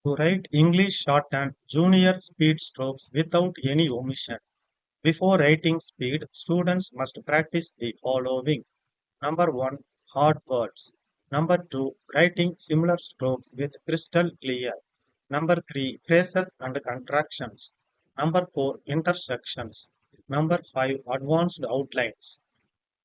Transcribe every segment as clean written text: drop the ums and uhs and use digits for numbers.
To write English shorthand junior speed strokes without any omission. Before writing speed, students must practice the following. Number one, hard words. Number two, writing similar strokes with crystal clear. Number three, phrases and contractions. Number four, intersections. Number five, advanced outlines.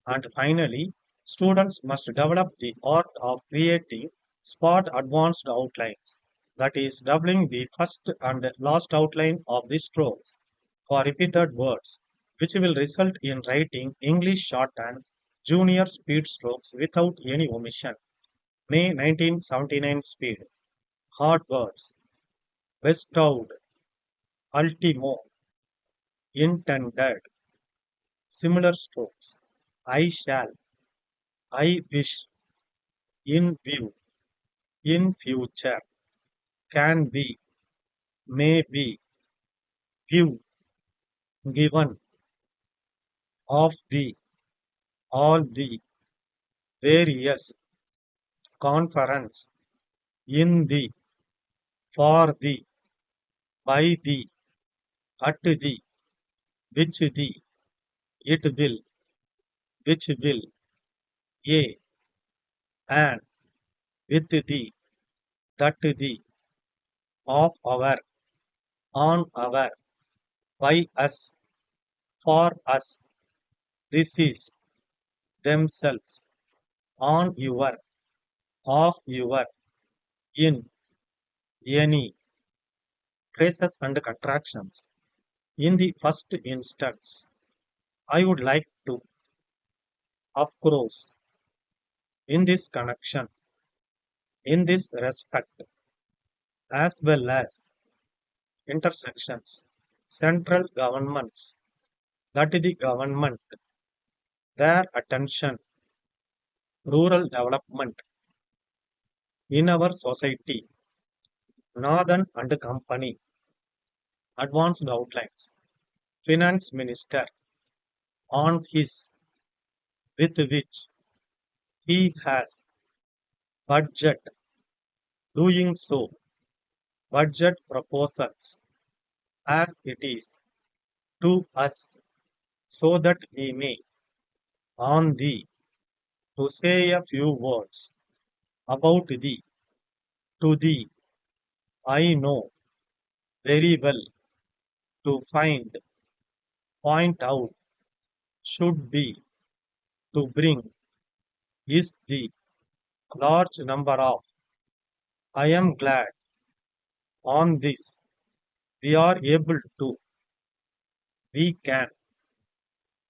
And finally, students must develop the art of creating spot advanced outlines, that is, doubling the first and last outline of the strokes for repeated words, which will result in writing English shorthand junior speed strokes without any omission. May 1979 speed. Hard words. Bestowed. Ultimo. Intended. Similar strokes. I shall. I wish. In view. In future, can be, may be, give, given, of the, all the, various, conference, in the, for the, by the, at the, which the, it will, which will, a, and, with the, that the, of our, on our, by us, for us, this is, themselves, on your, of your, in, any, phrases and contractions. In the first instance, I would like to, of course, in this connection, in this respect, as well as intersections, central governments, that is the government, their attention, rural development in our society, Northern and Company, advanced outlines, finance minister, on his, with which, he has, budget, doing so, budget proposals, as it is, to us, so that we may, on thee, to say a few words, about thee, to thee, I know, very well, to find, point out, should be, to bring, is the, large number of, I am glad, on this, we are able to, we can,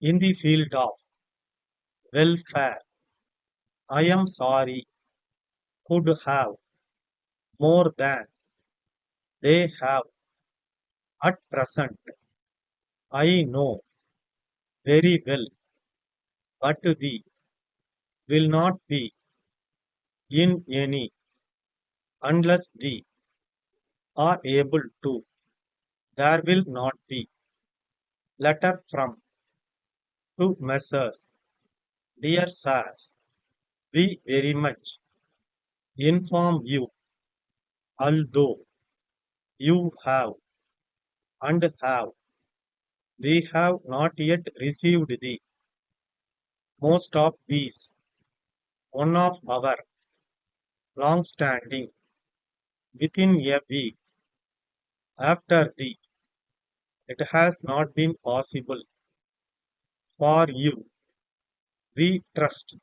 in the field of, welfare, I am sorry, could have, more than, they have, at present, I know, very well, but the, will not be, in any, unless the, are able to, there will not be, letter from, to Messrs. Dear Sirs, we very much, inform you, although, you have, and have, we have not yet received the, most of these, one of our, long-standing, within a week, after the, it has not been possible, for you, we trust,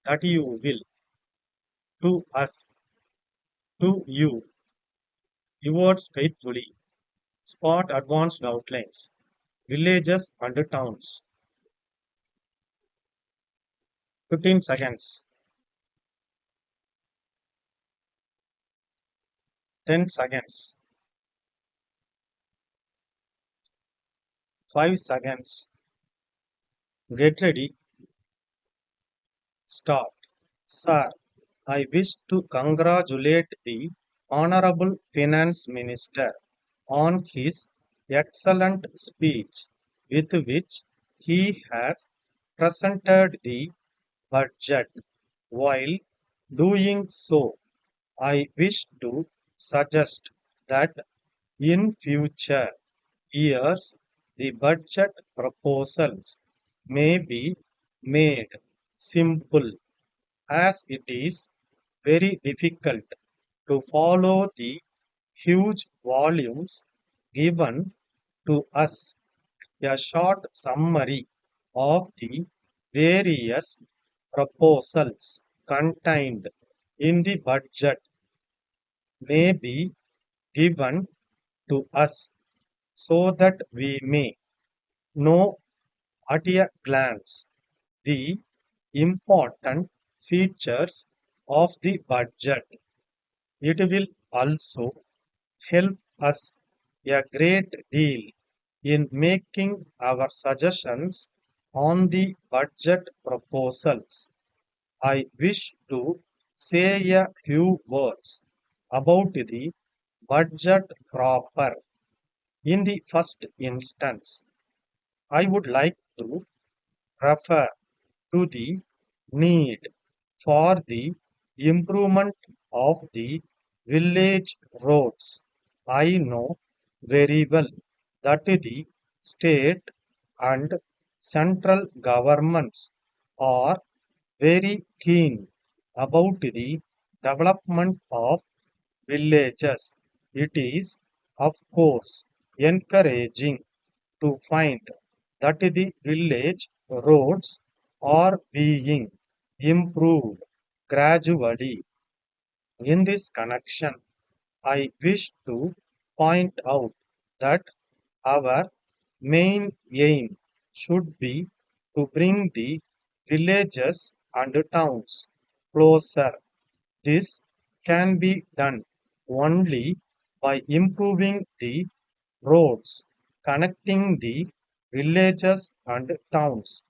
that you will, to us, to you, yours faithfully, spot advanced outlines, villages and towns. 15 seconds, 10 seconds, 5 seconds. Get ready, start. Sir, I wish to congratulate the Honorable Finance Minister on his excellent speech with which he has presented the budget. While doing so, I wish to suggest that in future years the budget proposals may be made simple, as it is very difficult to follow the huge volumes given to us. A short summary of the various proposals contained in the budget may be given to us so that we may know at a glance the important features of the budget. It will also help us a great deal in making our suggestions on the budget proposals. I wish to say a few words about the budget proper. In the first instance, I would like to refer to the need for the improvement of the village roads. I know very well that the state and central governments are very keen about the development of villages. It is, of course, encouraging to find that the village roads are being improved gradually. In this connection, I wish to point out that our main aim should be to bring the villages and towns closer. This can be done only by improving the roads connecting the villages and towns.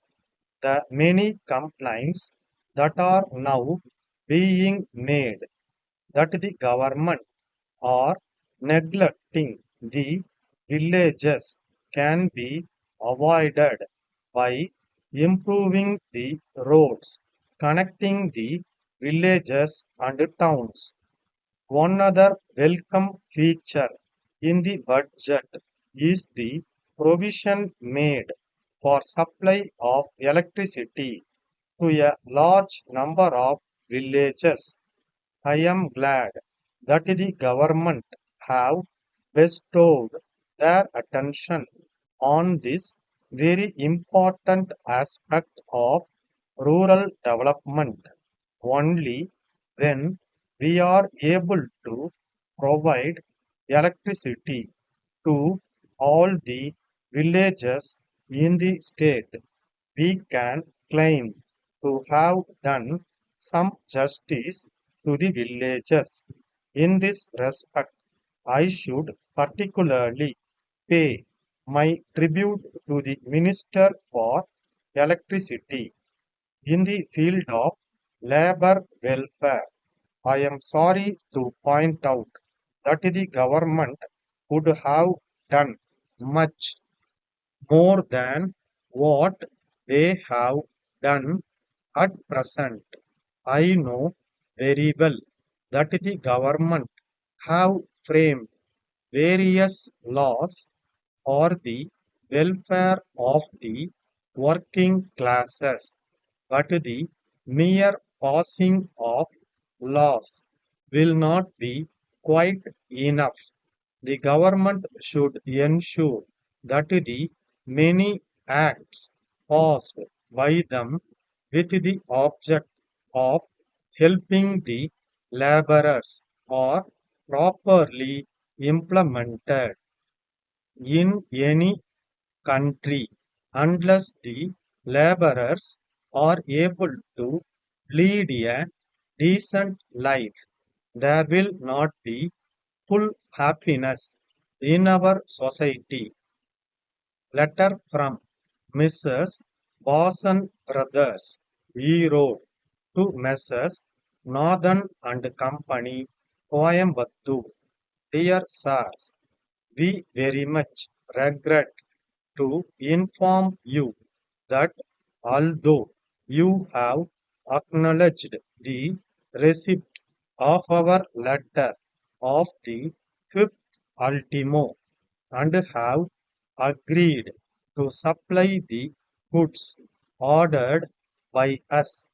The many complaints that are now being made that the government are neglecting the villages can be avoided by improving the roads connecting the villages and towns. One other welcome feature in the budget is the provision made for supply of electricity to a large number of villages. I am glad that the government have bestowed their attention on this very important aspect of rural development. Only when we are able to provide electricity to all the villages in the state, we can claim to have done some justice to the villages. In this respect, I should particularly pay my tribute to the Minister for Electricity in the field of labor welfare. I am sorry to point out that the government could have done much more than what they have done at present. I know very well that the government have framed various laws for the welfare of the working classes, but the mere passing of laws will not be quite enough. The government should ensure that the many acts passed by them with the object of helping the laborers are properly implemented in any country. Unless the laborers are able to lead a decent life, there will not be full happiness in our society. Letter from Mrs. Boston Brothers, E. Road, to Messrs. Northern and Company, Coimbatore. Dear Sirs, we very much regret to inform you that although you have acknowledged the receipt of our letter, of the fifth ultimo and have agreed to supply the goods ordered by us.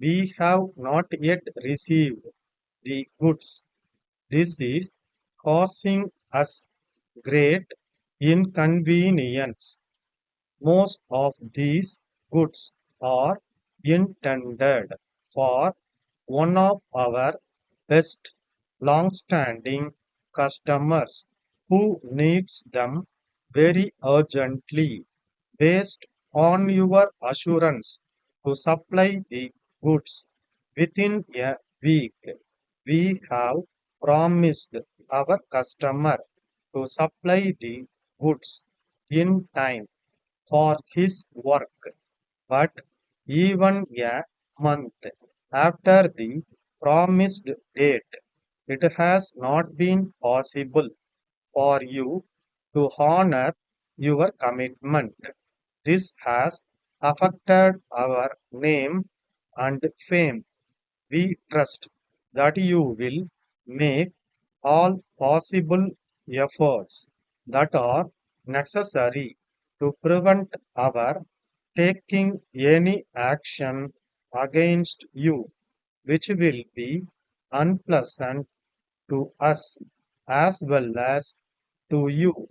We have not yet received the goods. This is causing us great inconvenience. Most of these goods are intended for one of our best long-standing customers who needs them very urgently. Based on your assurance to supply the goods within a week, we have promised our customer to supply the goods in time for his work. But even a month after the promised date, it has not been possible for you to honor your commitment. This has affected our name and fame. We trust that you will make all possible efforts that are necessary to prevent our taking any action against you, which will be unpleasant to us as well as to you.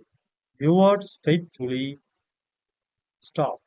Yours faithfully, Stop.